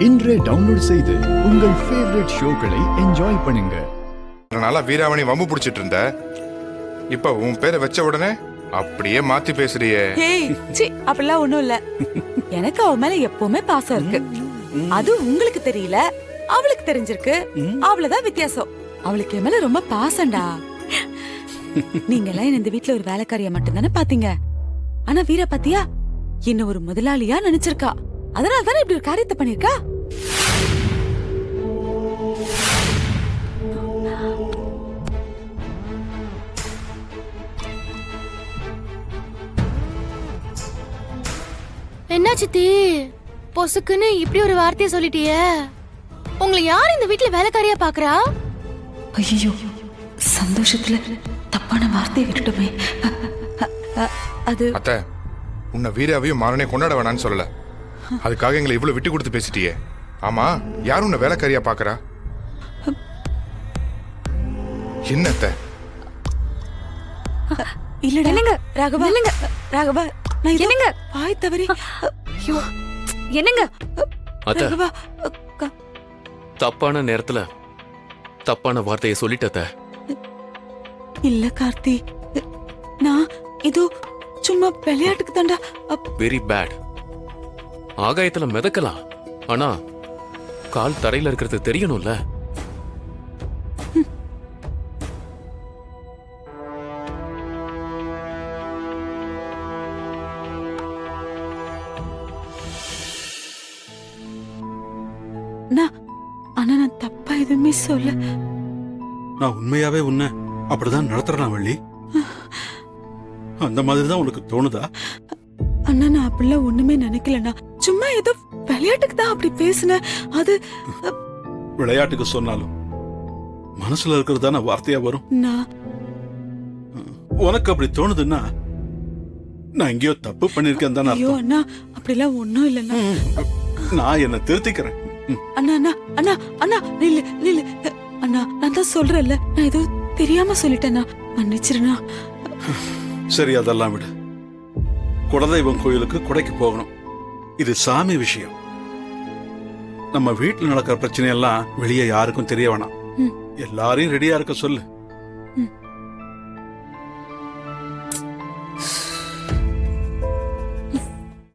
இன்றே டவுன்லோட் செய்து உங்கள் ஃபேவரட் ஷோக்களை என்ஜாய் பண்ணுங்க. நாளா வீராமணி வம்பு பிடிச்சிட்டு இருந்த, இப்ப உன் பேரை வச்ச உடனே அப்படியே மாத்தி பேசுறியே. அப்படிலாம் ஒண்ணும் இல்ல. எனக்கு அவ மேல எப்பவுமே பாசம் இருக்கு. அது உங்களுக்கு தெரியல, அவளுக்கு தெரிஞ்சிருக்கு. அவ்வளவுதான் வித்தியாசம். அவளுக்கு என் மேல ரொம்ப பாசம்டா. நீங்க எல்லாம் இந்த வீட்டுல ஒரு வேலைக்காரியா மட்டும்தானே பாத்தீங்க. ஆனா வீரா பாத்தியா, என்ன ஒரு முதலாளியா நினைச்சிருக்கா. அதனால தானே இப்படி ஒரு காரியத்தை பண்ணிருக்கா. என்ன சித்தி, பொசுக்குன்னு இப்படி ஒரு வார்த்தையை சொல்லிட்டியே. உங்களை யார் இந்த வீட்டுல வேலைக்காரியா பாக்குறா? ஐயோ, சந்தோஷத்துல தப்பான வார்த்தையை விட்டுட்டோமே. அது அத்தை, உன்னை வீராவையும் மாறனே கொண்டாட வேணான்னு சொல்லல. அதுக்காக எங்களை இவ்வளவு விட்டு கொடுத்து பேசிட்டியே. ஆமா, யாரும் உன்னை வேலைக்காரியா பாக்குறா? என்னத்த? இல்லடா. என்னங்க ராகவா, என்னங்க ராகவா, நான் என்னங்க வாய் தவறி. ஐயோ என்னங்க ராகவா, தப்பான நேரத்துல தப்பான வார்த்தையை சொல்லிட்டத. இல்ல கார்த்தி, நான் இது சும்மா விளையாட்டுக்கு தாண்டா. Very bad. ஆகாயத்துல மிதக்கலாம், ஆனா கால் தரையில இருக்கிறது தெரியணும்ல. ஆனா நான் தப்பா எதுவுமே சொல்ல. நான் உண்மையாவே உன்னை அப்படிதான் நடத்துறேன் வள்ளி. அந்த மாதிரிதான் உனக்கு தோணுதா? அண்ணா, நான் அப்படிலாம் ஒண்ணுமே நினைக்கலண்ணா. சும்மா ஏதோ விளையாட்டுக்கு தான் அப்படி பேசினேன். அது விளையாட்டுக்கு சொன்னாலும் மனசுல இருக்கிறது தானே வார்த்தையா வரும். உனக்கு அப்படி தோணுதுன்னா நான் எங்கேயோ தப்பு பண்ணிருக்கேன் தானே. ஐயோ அண்ணா, அப்படிலாம் ஒண்ணும் இல்லைண்ணா. நான் என்ன திருத்திக்கிறேன். அண்ணா அண்ணா அண்ணா அண்ணா, நில்லு நில்லு அண்ணா. நான் தான் சொல்றேன்ல, நான் ஏதோ தெரியாம சொல்லிட்டேண்ணா, மன்னிச்சிருண்ணா. சரி, அதெல்லாம் விடு. குலதெய்வம் கோயிலுக்கு கொடைக்கு போகணும். இது சாமி விஷயம். நம்ம வீட்டுல நடக்கிற பிரச்சனை எல்லாம் வெளியே யாருக்கும் தெரிய வேணாம். எல்லாரையும் ரெடியா இருக்க சொல்லு.